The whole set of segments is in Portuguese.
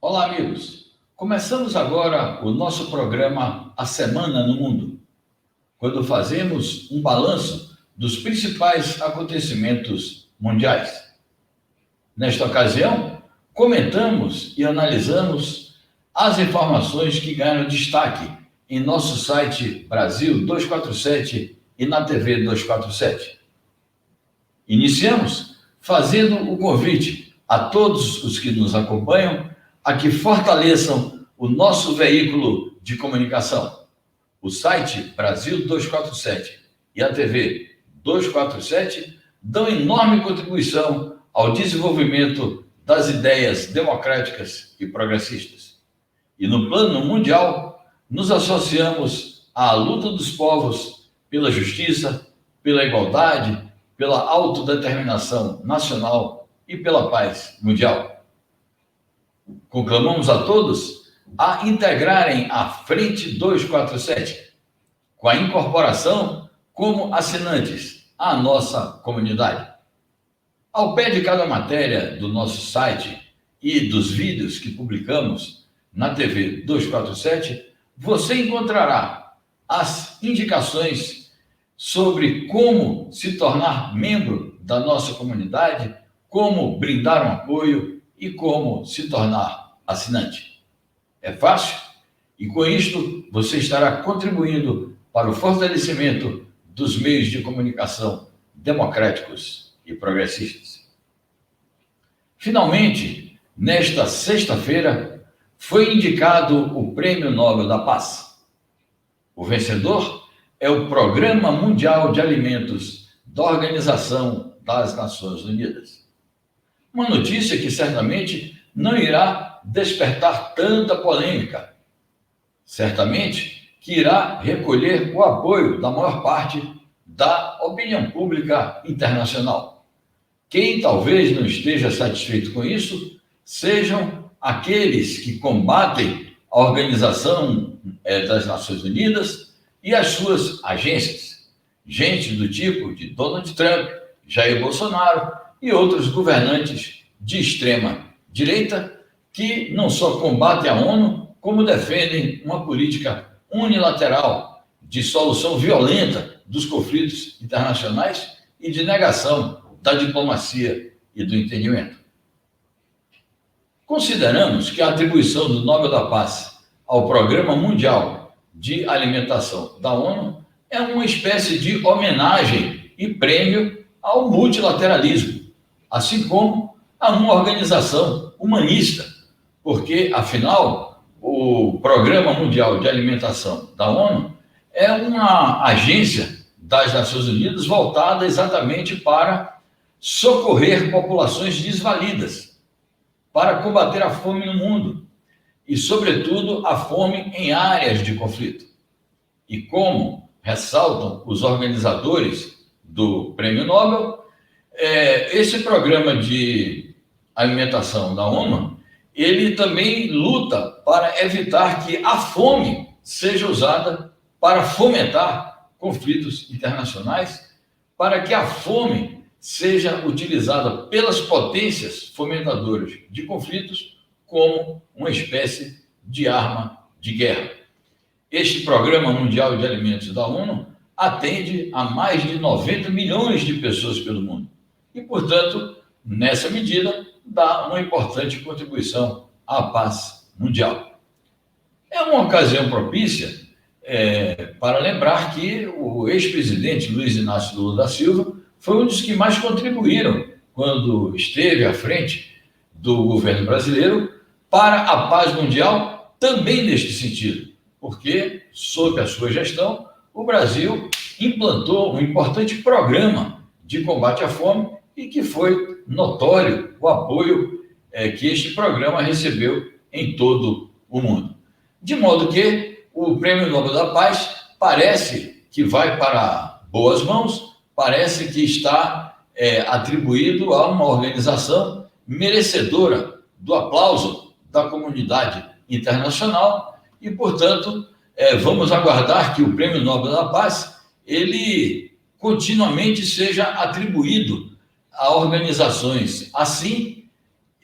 Olá, amigos. Começamos agora o nosso programa A Semana no Mundo, quando fazemos um balanço dos principais acontecimentos mundiais. Nesta ocasião, comentamos e analisamos as informações que ganham destaque em nosso site Brasil 247 e na TV 247. Iniciamos fazendo o convite a todos os que nos acompanham a que fortaleçam o nosso veículo de comunicação. O site Brasil 247 e a TV 247 dão enorme contribuição ao desenvolvimento das ideias democráticas e progressistas. E no plano mundial, nos associamos à luta dos povos pela justiça, pela igualdade, pela autodeterminação nacional e pela paz mundial. Conclamamos a todos a integrarem a Frente 247, com a incorporação como assinantes à nossa comunidade. Ao pé de cada matéria do nosso site e dos vídeos que publicamos na TV 247, você encontrará as indicações sobre como se tornar membro da nossa comunidade, como brindar um apoio e como se tornar assinante. É fácil e com isto você estará contribuindo para o fortalecimento dos meios de comunicação democráticos e progressistas. Finalmente, nesta sexta-feira, foi indicado o Prêmio Nobel da Paz. O vencedor é o Programa Mundial de Alimentos da Organização das Nações Unidas. Uma notícia que certamente não irá despertar tanta polêmica. Certamente que irá recolher o apoio da maior parte da opinião pública internacional. Quem talvez não esteja satisfeito com isso sejam aqueles que combatem a Organização das Nações Unidas e as suas agências. Gente do tipo de Donald Trump, Jair Bolsonaro e outros governantes de extrema direita que não só combatem a ONU, como defendem uma política unilateral de solução violenta dos conflitos internacionais e de negação da diplomacia e do entendimento. Consideramos que a atribuição do Nobel da Paz ao Programa Mundial de Alimentação da ONU é uma espécie de homenagem e prêmio ao multilateralismo, assim como a uma organização humanista, porque, afinal, o Programa Mundial de Alimentação da ONU é uma agência das Nações Unidas voltada exatamente para socorrer populações desvalidas, para combater a fome no mundo e, sobretudo, a fome em áreas de conflito. E como ressaltam os organizadores do Prêmio Nobel, esse programa de alimentação da ONU, ele também luta para evitar que a fome seja usada para fomentar conflitos internacionais, para que a fome seja utilizada pelas potências fomentadoras de conflitos como uma espécie de arma de guerra. Este Programa Mundial de Alimentos da ONU atende a mais de 90 milhões de pessoas pelo mundo e, portanto, nessa medida, dá uma importante contribuição à paz mundial. É uma ocasião propícia para lembrar que o ex-presidente Luiz Inácio Lula da Silva foi um dos que mais contribuíram quando esteve à frente do governo brasileiro para a paz mundial, também neste sentido, porque, sob a sua gestão, o Brasil implantou um importante programa de combate à fome e que foi notório o apoio que este programa recebeu em todo o mundo. De modo que o Prêmio Nobel da Paz parece que vai para boas mãos, parece que está atribuído a uma organização merecedora do aplauso da comunidade internacional e, portanto, vamos aguardar que o Prêmio Nobel da Paz ele continuamente seja atribuído a organizações assim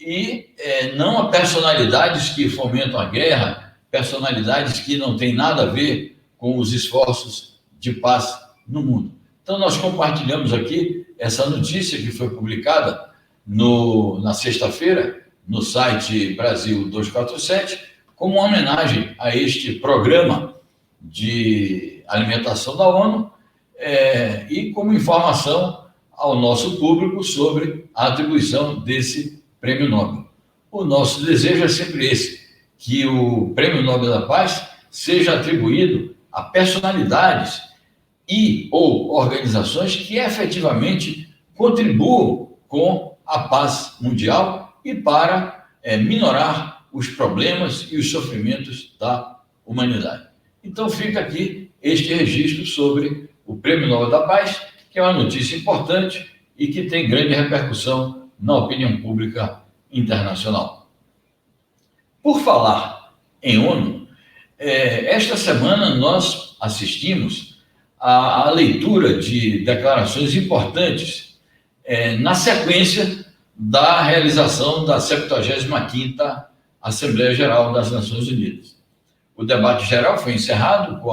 e não a personalidades que fomentam a guerra, personalidades que não têm nada a ver com os esforços de paz no mundo. Então, nós compartilhamos aqui essa notícia que foi publicada na sexta-feira, no site Brasil 247, como uma homenagem a este programa de alimentação da ONU e como informação ao nosso público sobre a atribuição desse Prêmio Nobel. O nosso desejo é sempre esse, que o Prêmio Nobel da Paz seja atribuído a personalidades e ou organizações que efetivamente contribuam com a paz mundial e para minorar os problemas e os sofrimentos da humanidade. Então fica aqui este registro sobre o Prêmio Nobel da Paz, que é uma notícia importante e que tem grande repercussão na opinião pública internacional. Por falar em ONU, esta semana nós assistimos à leitura de declarações importantes na sequência da realização da 75ª Assembleia Geral das Nações Unidas. O debate geral foi encerrado com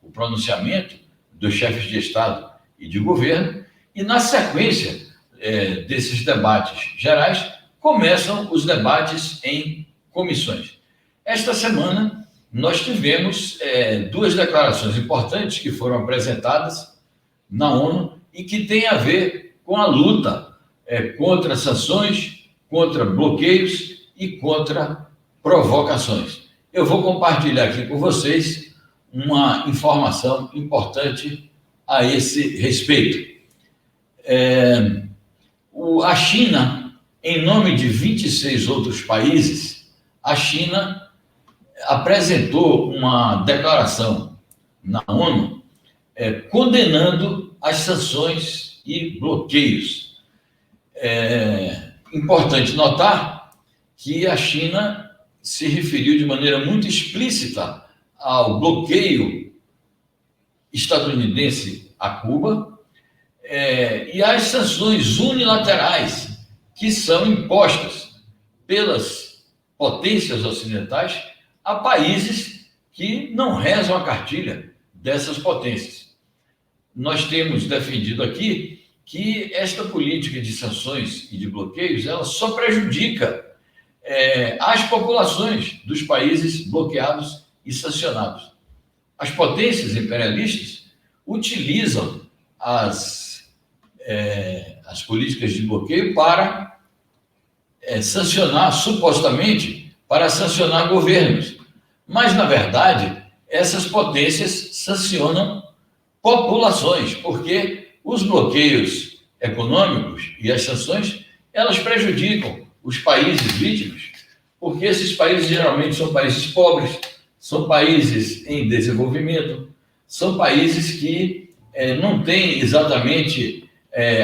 o pronunciamento dos chefes de Estado e de governo, e na sequência desses debates gerais, começam os debates em comissões. Esta semana, nós tivemos duas declarações importantes que foram apresentadas na ONU e que têm a ver com a luta contra sanções, contra bloqueios e contra provocações. Eu vou compartilhar aqui com vocês uma informação importante a esse respeito. A China, em nome de 26 outros países, a China apresentou uma declaração na ONU condenando as sanções e bloqueios. É importante notar que a China se referiu de maneira muito explícita ao bloqueio estadunidense a Cuba e às sanções unilaterais que são impostas pelas potências ocidentais a países que não rezam a cartilha dessas potências. Nós temos defendido aqui que esta política de sanções e de bloqueios ela só prejudica as populações dos países bloqueados e sancionados. As potências imperialistas utilizam as políticas de bloqueio para sancionar, supostamente, para sancionar governos. Mas, na verdade, essas potências sancionam populações, porque os bloqueios econômicos e as sanções, elas prejudicam os países vítimas, porque esses países geralmente são países pobres, são países em desenvolvimento, são países que não têm exatamente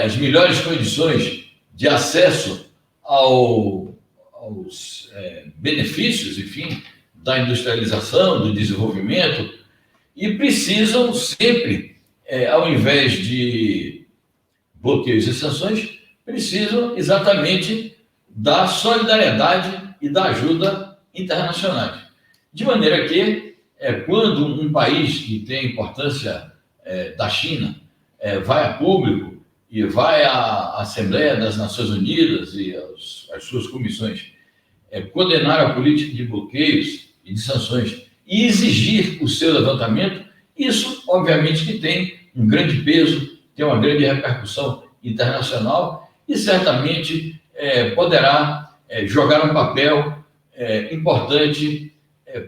as melhores condições de acesso aos benefícios, enfim, da industrialização, do desenvolvimento, e precisam sempre, ao invés de bloqueios e sanções, precisam exatamente da solidariedade e da ajuda internacionais. De maneira que, quando um país que tem a importância da China vai a público e vai à Assembleia das Nações Unidas e às suas comissões condenar a política de bloqueios e de sanções e exigir o seu levantamento, isso, obviamente, que tem um grande peso, tem uma grande repercussão internacional e certamente poderá jogar um papel importante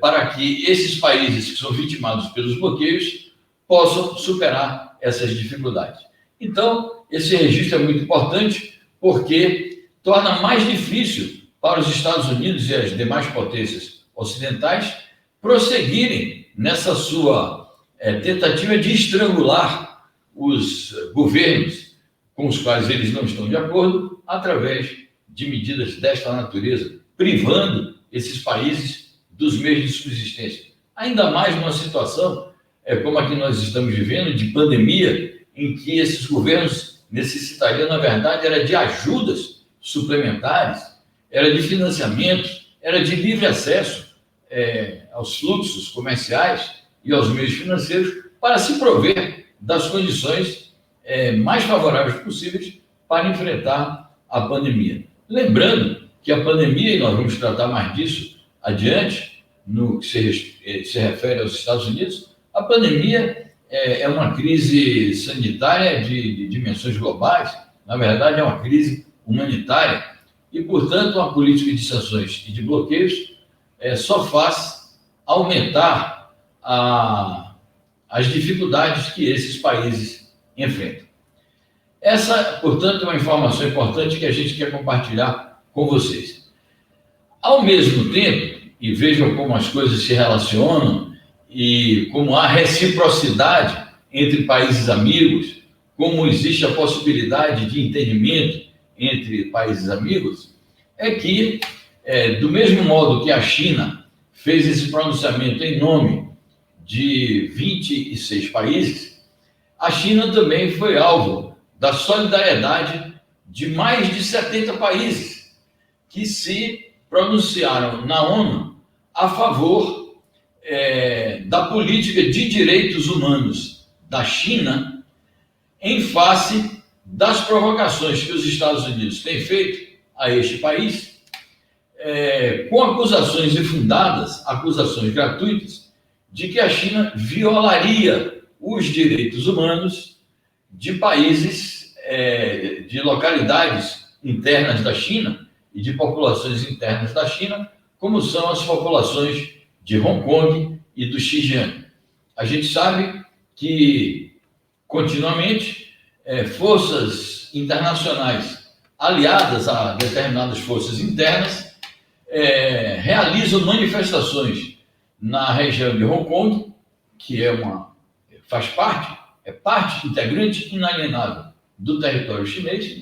para que esses países que são vitimados pelos bloqueios possam superar essas dificuldades. Então, esse registro é muito importante porque torna mais difícil para os Estados Unidos e as demais potências ocidentais prosseguirem nessa sua tentativa de estrangular os governos com os quais eles não estão de acordo através de medidas desta natureza, privando esses países dos meios de subsistência. Ainda mais numa situação como a que nós estamos vivendo, de pandemia, em que esses governos necessitariam, na verdade, era de ajudas suplementares, era de financiamento, era de livre acesso aos fluxos comerciais e aos meios financeiros para se prover das condições mais favoráveis possíveis para enfrentar a pandemia. Lembrando que a pandemia, e nós vamos tratar mais disso adiante, no que se refere aos Estados Unidos, a pandemia é uma crise sanitária de dimensões globais, na verdade é uma crise humanitária, e, portanto, uma política de sanções e de bloqueios só faz aumentar as dificuldades que esses países enfrentam. Essa, portanto, é uma informação importante que a gente quer compartilhar com vocês. Ao mesmo tempo, e vejam como as coisas se relacionam e como há reciprocidade entre países amigos, como existe a possibilidade de entendimento entre países amigos, é que, do mesmo modo que a China fez esse pronunciamento em nome de 26 países, a China também foi alvo da solidariedade de mais de 70 países que se pronunciaram na ONU a favor da política de direitos humanos da China em face das provocações que os Estados Unidos têm feito a este país, com acusações infundadas, acusações gratuitas, de que a China violaria os direitos humanos de países, de localidades internas da China e de populações internas da China, como são as populações de Hong Kong e do Xinjiang. A gente sabe que, continuamente, forças internacionais aliadas a determinadas forças internas realizam manifestações na região de Hong Kong, que é parte integrante inalienável do território chinês,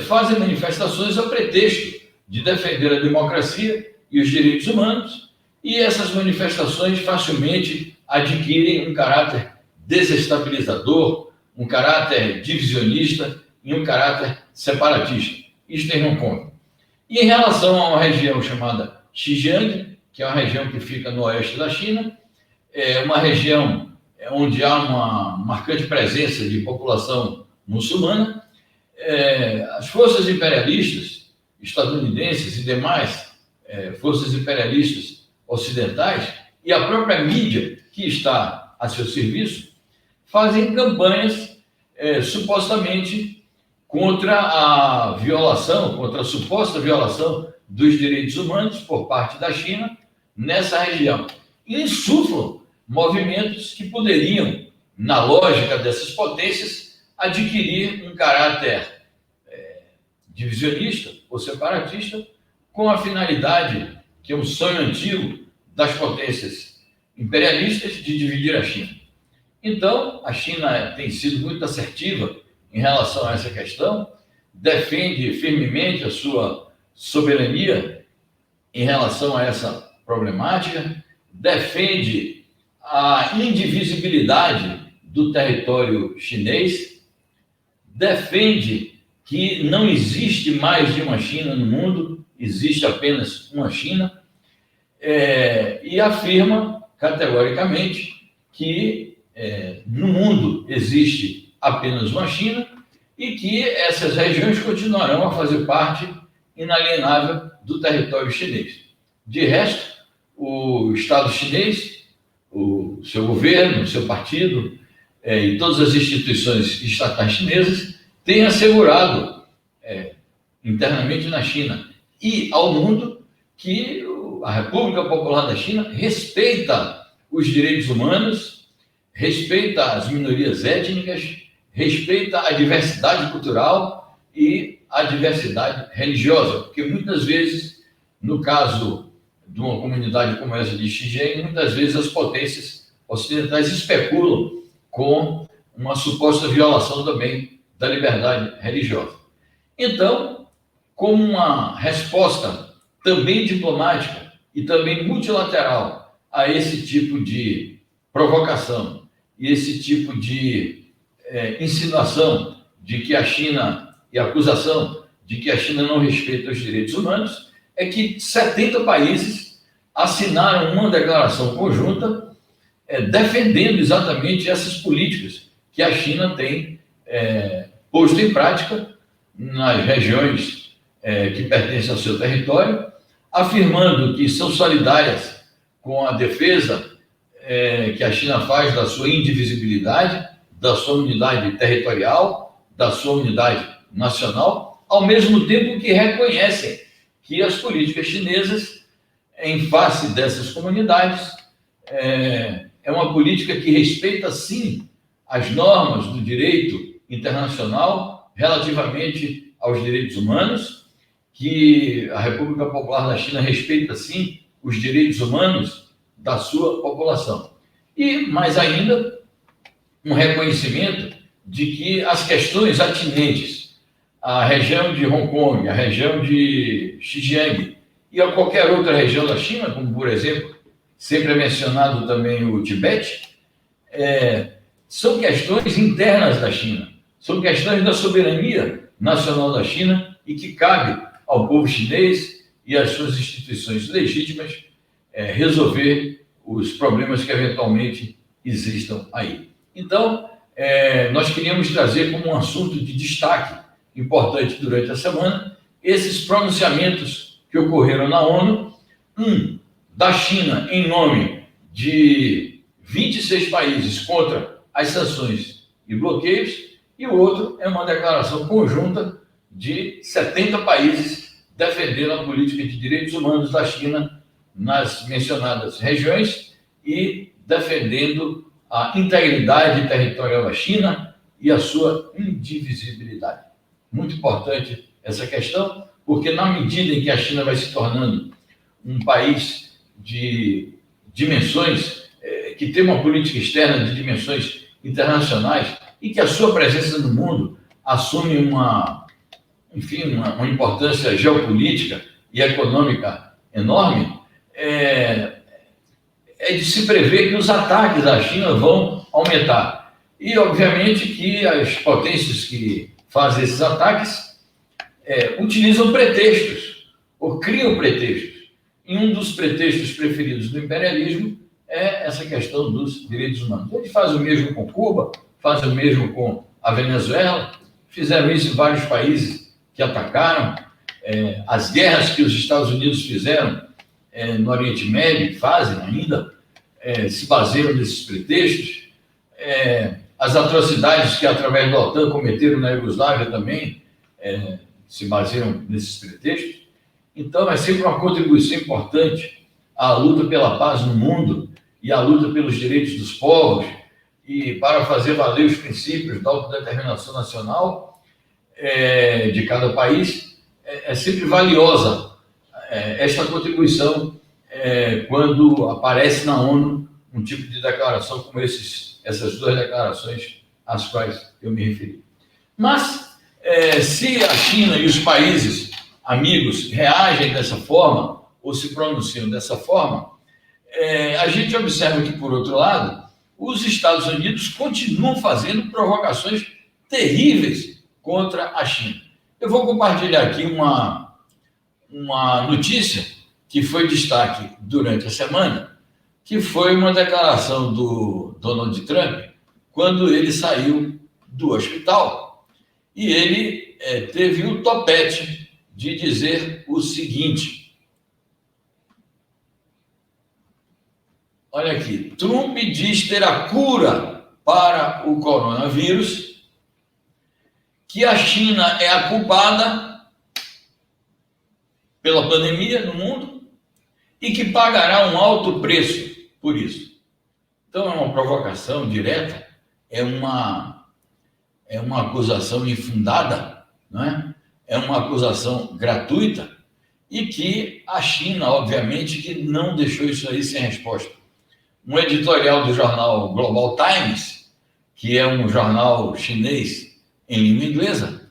fazem manifestações a pretexto de defender a democracia e os direitos humanos, e essas manifestações facilmente adquirem um caráter desestabilizador, um caráter divisionista e um caráter separatista. Isto em Hong Kong. E em relação a uma região chamada Xinjiang, que é uma região que fica no oeste da China, é uma região onde há uma marcante presença de população muçulmana, as forças imperialistas estadunidenses e demais forças imperialistas ocidentais e a própria mídia que está a seu serviço fazem campanhas supostamente contra a violação, contra a suposta violação dos direitos humanos por parte da China nessa região. E insuflam movimentos que poderiam, na lógica dessas potências, adquirir um caráter divisionista ou separatista, com a finalidade, que é um sonho antigo das potências imperialistas, de dividir a China. Então, a China tem sido muito assertiva em relação a essa questão, defende firmemente a sua soberania em relação a essa problemática, defende a indivisibilidade do território chinês, defende que não existe mais de uma China no mundo, existe apenas uma China, e afirma categoricamente que no mundo existe apenas uma China e que essas regiões continuarão a fazer parte inalienável do território chinês. De resto, o Estado chinês, o seu governo, o seu partido e todas as instituições estatais chinesas têm assegurado internamente na China e ao mundo que a República Popular da China respeita os direitos humanos, respeita as minorias étnicas, respeita a diversidade cultural e a diversidade religiosa, porque muitas vezes, no caso de uma comunidade como essa de Xinjiang, muitas vezes as potências ocidentais especulam com uma suposta violação também da liberdade religiosa. Então, como uma resposta também diplomática e também multilateral a esse tipo de provocação e esse tipo de insinuação de que a China, e acusação de que a China não respeita os direitos humanos é que 70 países assinaram uma declaração conjunta defendendo exatamente essas políticas que a China tem posto em prática nas regiões que pertencem ao seu território, afirmando que são solidárias com a defesa que a China faz da sua indivisibilidade, da sua unidade territorial, da sua unidade nacional, ao mesmo tempo que reconhecem que as políticas chinesas, em face dessas comunidades, é uma política que respeita, sim, as normas do direito internacional relativamente aos direitos humanos, que a República Popular da China respeita, sim, os direitos humanos da sua população. E, mais ainda, um reconhecimento de que as questões atinentes à região de Hong Kong, à região de Xinjiang e a qualquer outra região da China, como, por exemplo, sempre é mencionado também o Tibete, são questões internas da China, são questões da soberania nacional da China e que cabe ao povo chinês e às suas instituições legítimas resolver os problemas que eventualmente existam aí. Então, nós queríamos trazer como um assunto de destaque importante durante a semana esses pronunciamentos que ocorreram na ONU, da China em nome de 26 países contra as sanções e bloqueios, e o outro é uma declaração conjunta de 70 países defendendo a política de direitos humanos da China nas mencionadas regiões e defendendo a integridade territorial da China e a sua indivisibilidade. Muito importante essa questão, porque na medida em que a China vai se tornando um país de dimensões, que tem uma política externa de dimensões internacionais e que a sua presença no mundo assume uma importância geopolítica e econômica enorme, é de se prever que os ataques à China vão aumentar. E, obviamente, que as potências que fazem esses ataques utilizam pretextos, ou criam pretextos. E um dos pretextos preferidos do imperialismo é essa questão dos direitos humanos. Ele faz o mesmo com Cuba, faz o mesmo com a Venezuela, fizeram isso em vários países que atacaram, as guerras que os Estados Unidos fizeram no Oriente Médio, fazem ainda, se baseiam nesses pretextos, as atrocidades que através da OTAN cometeram na Iugoslávia também se baseiam nesses pretextos. Então, é sempre uma contribuição importante à luta pela paz no mundo e à luta pelos direitos dos povos e para fazer valer os princípios da autodeterminação nacional de cada país. É sempre valiosa esta contribuição quando aparece na ONU um tipo de declaração como essas duas declarações às quais eu me referi. Mas, se a China e os países amigos reagem dessa forma, ou se pronunciam dessa forma, a gente observa que, por outro lado, os Estados Unidos continuam fazendo provocações terríveis contra a China. Eu vou compartilhar aqui uma notícia que foi destaque durante a semana, que foi uma declaração do Donald Trump quando ele saiu do hospital. E ele teve o topete de dizer o seguinte: olha aqui, Trump diz ter a cura para o coronavírus, que a China é a culpada pela pandemia no mundo e que pagará um alto preço por isso. Então, é uma provocação direta, é uma acusação infundada, não é? É uma acusação gratuita e que a China, obviamente, que não deixou isso aí sem resposta. Um editorial do jornal Global Times, que é um jornal chinês em língua inglesa,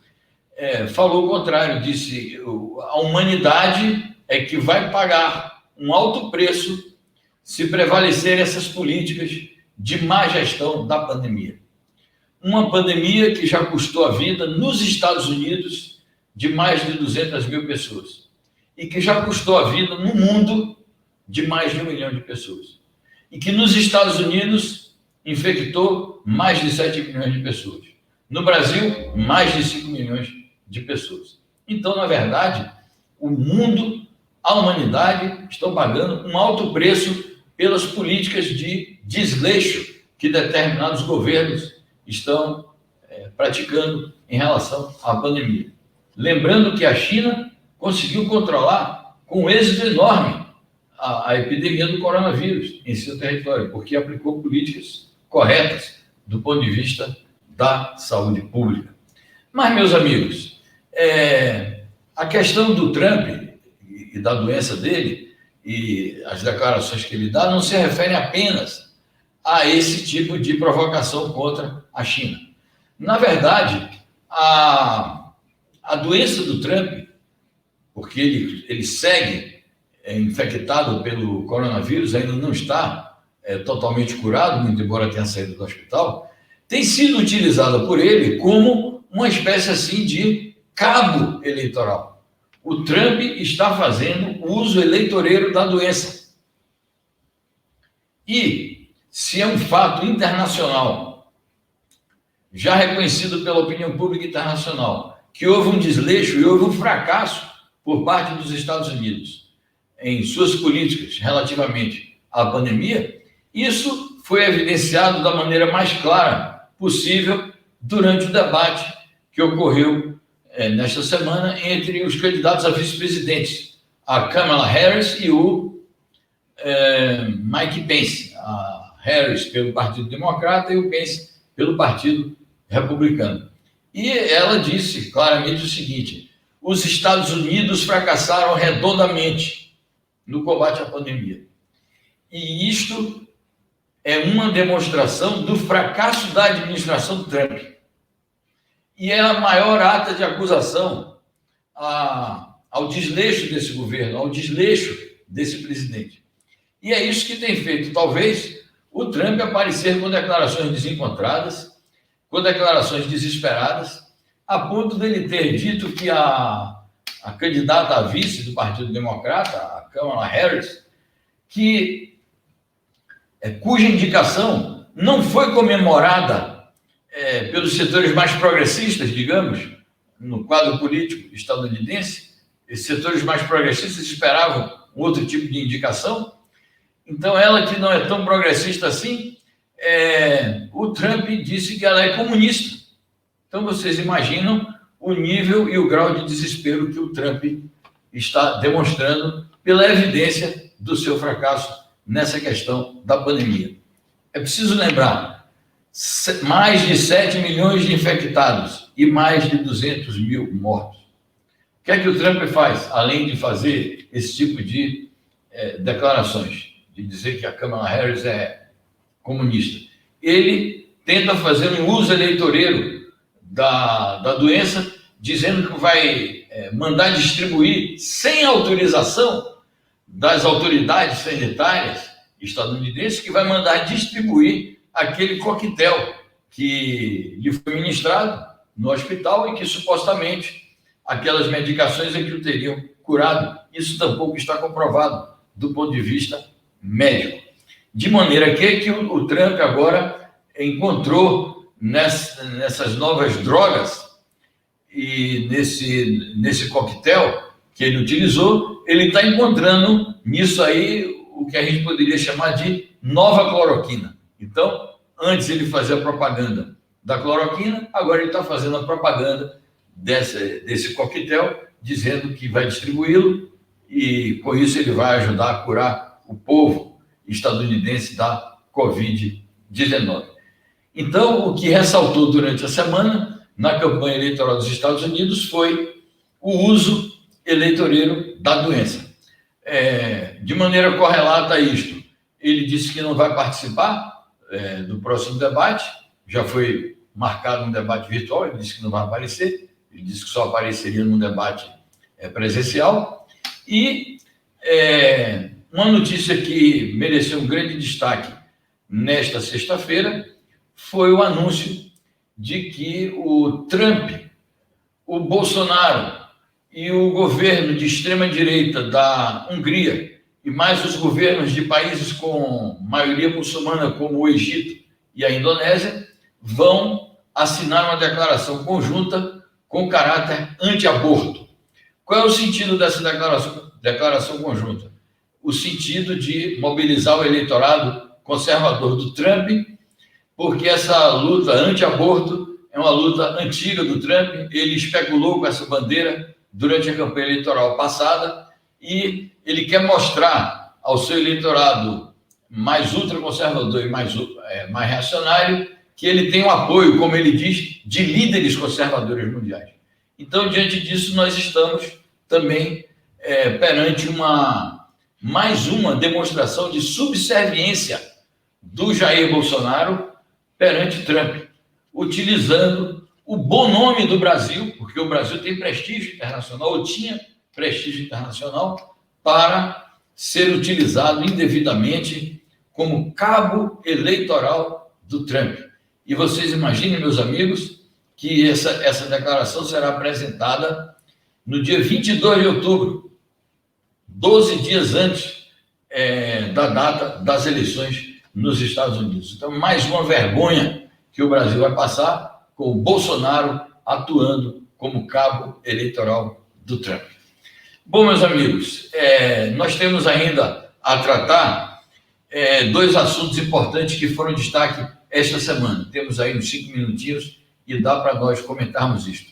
falou o contrário, disse a humanidade é que vai pagar um alto preço se prevalecer essas políticas de má gestão da pandemia. Uma pandemia que já custou a vida nos Estados Unidos de mais de 200 mil pessoas e que já custou a vida no mundo de mais de 1 milhão de pessoas e que nos Estados Unidos infectou mais de 7 milhões de pessoas. No Brasil, mais de 5 milhões de pessoas. Então, na verdade, o mundo, a humanidade estão pagando um alto preço pelas políticas de desleixo que determinados governos estão praticando em relação à pandemia. Lembrando que a China conseguiu controlar com êxito enorme a epidemia do coronavírus em seu território, porque aplicou políticas corretas do ponto de vista da saúde pública. Mas, meus amigos, a questão do Trump e da doença dele e as declarações que ele dá não se referem apenas a esse tipo de provocação contra a China. Na verdade, a doença do Trump, porque ele segue infectado pelo coronavírus, ainda não está totalmente curado, muito embora tenha saído do hospital, tem sido utilizada por ele como uma espécie assim de cabo eleitoral. O Trump está fazendo uso eleitoreiro da doença. E se é um fato internacional, já reconhecido pela opinião pública internacional, que houve um desleixo e houve um fracasso por parte dos Estados Unidos em suas políticas relativamente à pandemia, isso foi evidenciado da maneira mais clara possível durante o debate que ocorreu nesta semana entre os candidatos a vice-presidentes, a Kamala Harris e o Mike Pence, a Harris pelo Partido Democrata e o Pence pelo Partido Republicano. E ela disse claramente o seguinte: os Estados Unidos fracassaram redondamente no combate à pandemia. E isto é uma demonstração do fracasso da administração Trump. E é a maior ata de acusação ao desleixo desse governo, ao desleixo desse presidente. E é isso que tem feito, talvez, o Trump aparecer com declarações desencontradas, com declarações desesperadas, a ponto dele ter dito que a candidata a vice do Partido Democrata, a Kamala Harris, cuja indicação não foi comemorada pelos setores mais progressistas, digamos, no quadro político estadunidense. Esses setores mais progressistas esperavam um outro tipo de indicação. Então, ela que não é tão progressista assim, o Trump disse que ela é comunista. Então, vocês imaginam o nível e o grau de desespero que o Trump está demonstrando pela evidência do seu fracasso nessa questão da pandemia. É preciso lembrar, mais de 7 milhões de infectados e mais de 200 mil mortos. O que é que o Trump faz, além de fazer esse tipo de declarações, de dizer que a Kamala Harris é comunista? Ele tenta fazer um uso eleitoreiro da doença, dizendo que vai mandar distribuir, sem autorização das autoridades sanitárias estadunidenses, que vai mandar distribuir aquele coquetel que lhe foi ministrado no hospital e que supostamente aquelas medicações é que o teriam curado. Isso tampouco está comprovado do ponto de vista médico. De maneira que o Trump agora encontrou nessas novas drogas e nesse coquetel que ele utilizou, ele está encontrando nisso aí o que a gente poderia chamar de nova cloroquina. Então, antes ele fazia a propaganda da cloroquina, agora ele está fazendo a propaganda desse coquetel, dizendo que vai distribuí-lo e, com isso, ele vai ajudar a curar o povo estadunidense da Covid-19. Então, o que ressaltou durante a semana, na campanha eleitoral dos Estados Unidos, foi o uso eleitoreiro da doença. De maneira correlata a isto, ele disse que não vai participar do próximo debate, já foi marcado um debate virtual, ele disse que não vai aparecer, ele disse que só apareceria num debate presencial, e uma notícia que mereceu um grande destaque nesta sexta-feira foi o anúncio de que o Trump, o Bolsonaro e o governo de extrema-direita da Hungria e mais os governos de países com maioria muçulmana, como o Egito e a Indonésia, vão assinar uma declaração conjunta com caráter anti-aborto. Qual é o sentido dessa declaração conjunta? O sentido de mobilizar o eleitorado conservador do Trump, porque essa luta anti-aborto é uma luta antiga do Trump. Ele especulou com essa bandeira durante a campanha eleitoral passada e ele quer mostrar ao seu eleitorado mais ultraconservador e mais reacionário que ele tem o apoio, como ele diz, de líderes conservadores mundiais. Então, diante disso, nós estamos também perante mais uma demonstração de subserviência do Jair Bolsonaro perante Trump, utilizando o bom nome do Brasil, porque o Brasil tem prestígio internacional, ou tinha prestígio internacional, para ser utilizado indevidamente como cabo eleitoral do Trump. E vocês imaginem, meus amigos, que essa declaração será apresentada no dia 22 de outubro, 12 dias antes da data das eleições nos Estados Unidos. Então, mais uma vergonha que o Brasil vai passar com o Bolsonaro atuando como cabo eleitoral do Trump. Bom, meus amigos, nós temos ainda a tratar dois assuntos importantes que foram destaque esta semana. Temos aí uns 5 minutinhos e dá para nós comentarmos isto.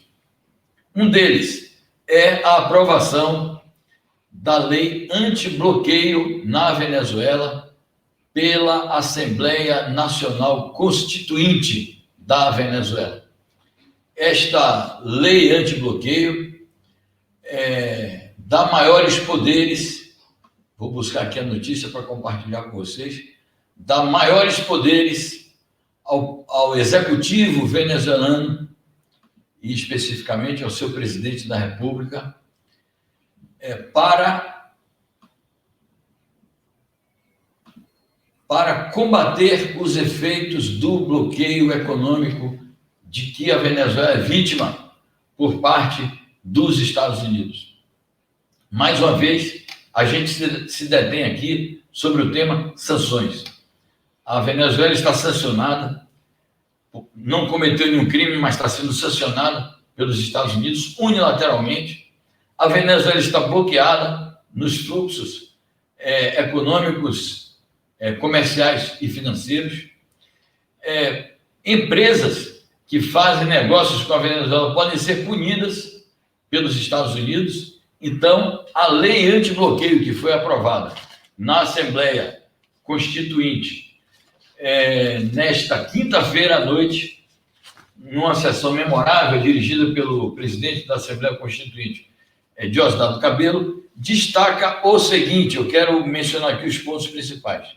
Um deles é a aprovação da lei anti-bloqueio na Venezuela pela Assembleia Nacional Constituinte da Venezuela. Esta lei anti-bloqueio dá maiores poderes, vou buscar aqui a notícia para compartilhar com vocês, dá maiores poderes ao executivo venezuelano e especificamente ao seu presidente da República para combater os efeitos do bloqueio econômico de que a Venezuela é vítima por parte dos Estados Unidos. Mais uma vez, a gente se detém aqui sobre o tema sanções. A Venezuela está sancionada, não cometeu nenhum crime, mas está sendo sancionada pelos Estados Unidos unilateralmente. A Venezuela está bloqueada nos fluxos econômicos, comerciais e financeiros. Empresas que fazem negócios com a Venezuela podem ser punidas pelos Estados Unidos. Então, a lei anti-bloqueio que foi aprovada na Assembleia Constituinte nesta quinta-feira à noite, numa sessão memorável dirigida pelo presidente da Assembleia Constituinte, Diosdado Cabello, destaca o seguinte, eu quero mencionar aqui os pontos principais.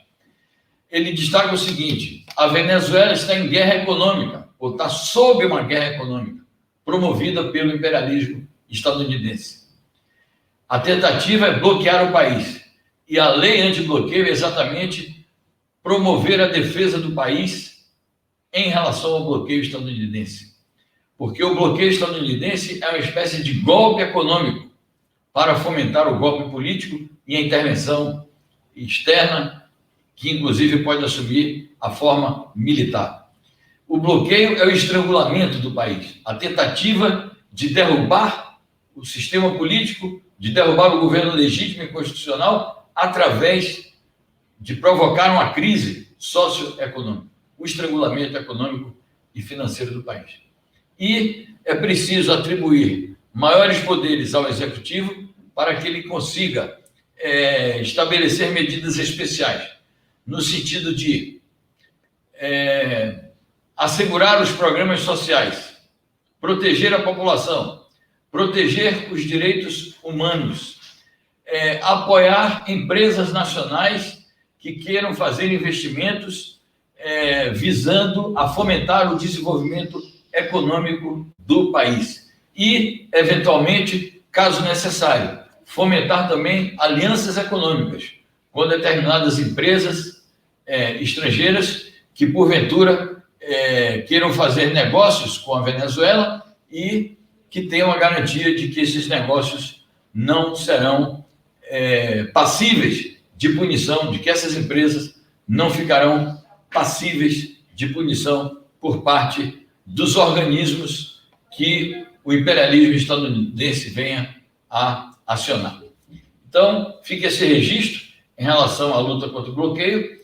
Ele destaca o seguinte: a Venezuela está em guerra econômica, ou está sob uma guerra econômica, promovida pelo imperialismo estadunidense. A tentativa é bloquear o país, e a lei anti-bloqueio é exatamente promover a defesa do país em relação ao bloqueio estadunidense. Porque o bloqueio estadunidense é uma espécie de golpe econômico para fomentar o golpe político e a intervenção externa, que inclusive pode assumir a forma militar. O bloqueio é o estrangulamento do país, a tentativa de derrubar o sistema político, de derrubar o governo legítimo e constitucional através de provocar uma crise socioeconômica, o estrangulamento econômico e financeiro do país. E é preciso atribuir maiores poderes ao executivo para que ele consiga estabelecer medidas especiais, no sentido de assegurar os programas sociais, proteger a população, proteger os direitos humanos, apoiar empresas nacionais que queiram fazer investimentos visando a fomentar o desenvolvimento econômico do país e, eventualmente, caso necessário, fomentar também alianças econômicas com determinadas empresas estrangeiras que, porventura, queiram fazer negócios com a Venezuela e que tenha uma garantia de que esses negócios não serão passíveis de punição, de que essas empresas não ficarão passíveis de punição por parte dos organismos que o imperialismo estadunidense venha a acionar. Então, fica esse registro em relação à luta contra o bloqueio,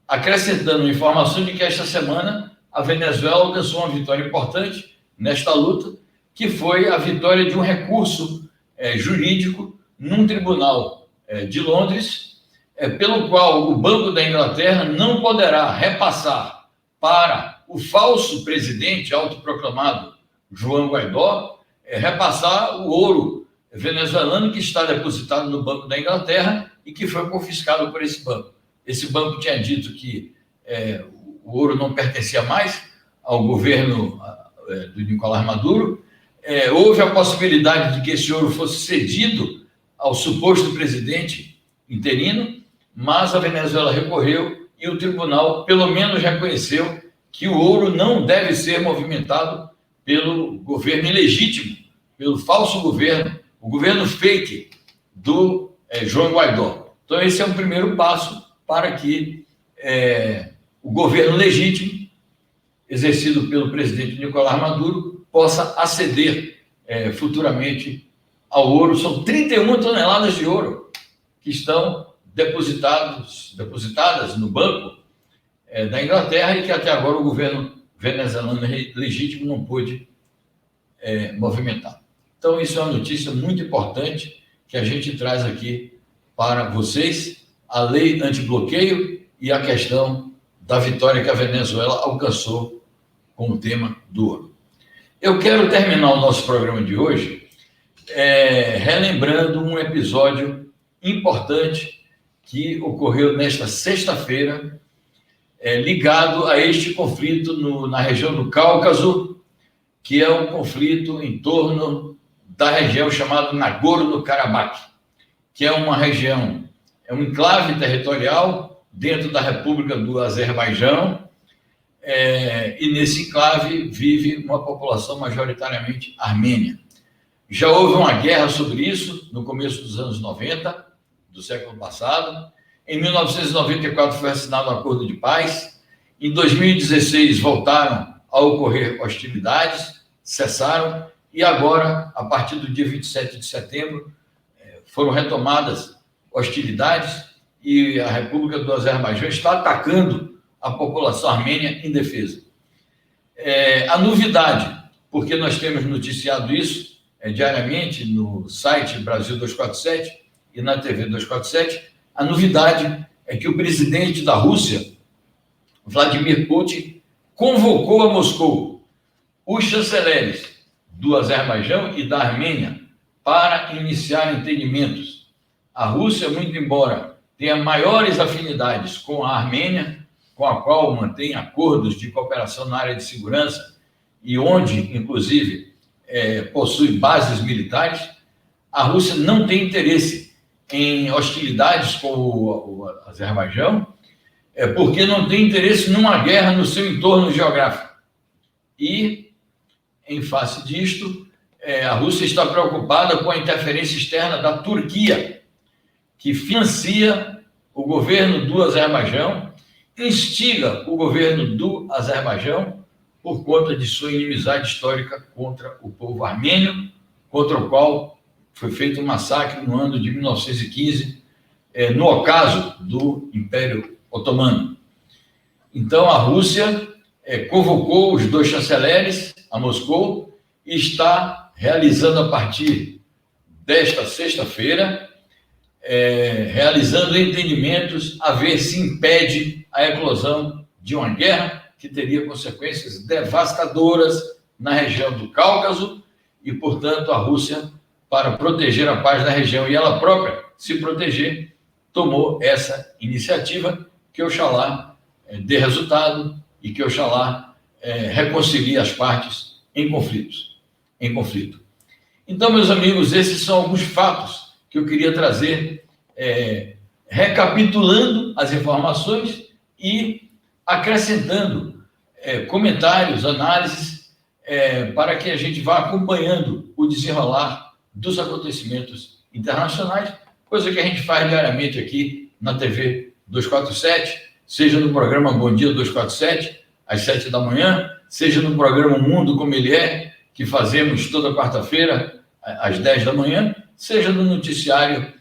acrescentando informação de que esta semana a Venezuela alcançou uma vitória importante nesta luta, que foi a vitória de um recurso jurídico num tribunal de Londres, pelo qual o Banco da Inglaterra não poderá repassar para o falso presidente autoproclamado João Guaidó, repassar o ouro venezuelano que está depositado no Banco da Inglaterra e que foi confiscado por esse banco. Esse banco tinha dito que o ouro não pertencia mais ao governo do Nicolás Maduro. Houve a possibilidade de que esse ouro fosse cedido ao suposto presidente interino, mas a Venezuela recorreu e o tribunal pelo menos reconheceu que o ouro não deve ser movimentado pelo governo ilegítimo, pelo falso governo, o governo fake do João Guaidó. Então, esse é um primeiro passo para que o governo legítimo, exercido pelo presidente Nicolás Maduro, possa aceder futuramente ao ouro. São 31 toneladas de ouro que estão depositadas no Banco da Inglaterra e que até agora o governo venezuelano legítimo não pôde movimentar. Então, isso é uma notícia muito importante que a gente traz aqui para vocês, a lei antibloqueio e a questão da vitória que a Venezuela alcançou com o tema do ouro. Eu quero terminar o nosso programa de hoje relembrando um episódio importante que ocorreu nesta sexta-feira, ligado a este conflito na região do Cáucaso, que é um conflito em torno da região chamada Nagorno-Karabakh, que é uma região, um enclave territorial dentro da República do Azerbaijão, e nesse enclave vive uma população majoritariamente armênia. Já houve uma guerra sobre isso no começo dos anos 90, do século passado. Em 1994 foi assinado um acordo de paz. Em 2016 voltaram a ocorrer hostilidades, cessaram, e agora, a partir do dia 27 de setembro, foram retomadas hostilidades e a República do Azerbaijão está atacando a população armênia indefesa. A novidade, porque nós temos noticiado isso diariamente no site Brasil 247 e na TV 247, a novidade é que o presidente da Rússia, Vladimir Putin, convocou a Moscou os chanceleres do Azerbaijão e da Armênia para iniciar entendimentos. A Rússia, muito embora tenha maiores afinidades com a Armênia, com a qual mantém acordos de cooperação na área de segurança e onde, inclusive, possui bases militares, a Rússia não tem interesse em hostilidades com o Azerbaijão, porque não tem interesse numa guerra no seu entorno geográfico. E, em face disto, a Rússia está preocupada com a interferência externa da Turquia, que financia o governo do Azerbaijão, instiga o governo do Azerbaijão por conta de sua inimizade histórica contra o povo armênio, contra o qual foi feito um massacre no ano de 1915, no ocaso do Império Otomano. Então, a Rússia convocou os dois chanceleres a Moscou e está realizando, a partir desta sexta-feira, realizando entendimentos a ver se impede a eclosão de uma guerra que teria consequências devastadoras na região do Cáucaso e, portanto, a Rússia, para proteger a paz da região e ela própria se proteger, tomou essa iniciativa que, oxalá, dê resultado e que, oxalá, reconcilie as partes em conflito. Então, meus amigos, esses são alguns fatos que eu queria trazer, recapitulando as informações e acrescentando comentários, análises para que a gente vá acompanhando o desenrolar dos acontecimentos internacionais, coisa que a gente faz diariamente aqui na TV 247, seja no programa Bom Dia 247, às 7 da manhã, seja no programa Mundo Como Ele É, que fazemos toda quarta-feira, às 10 da manhã, seja no noticiário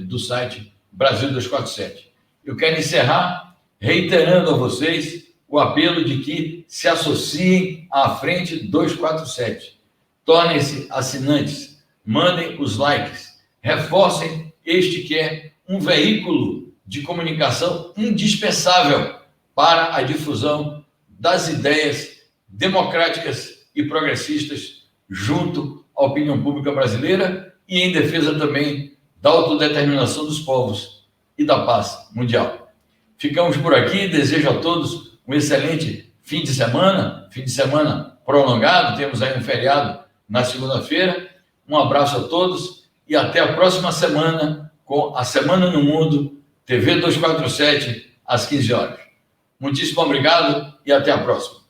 do site Brasil 247. Eu quero encerrar reiterando a vocês o apelo de que se associem à Frente 247. Tornem-se assinantes, mandem os likes, reforcem este que é um veículo de comunicação indispensável para a difusão das ideias democráticas e progressistas junto à opinião pública brasileira e em defesa também da autodeterminação dos povos e da paz mundial. Ficamos por aqui, desejo a todos um excelente fim de semana prolongado, temos aí um feriado na segunda-feira. Um abraço a todos e até a próxima semana com a Semana no Mundo, TV 247, às 15 horas. Muitíssimo obrigado e até a próxima.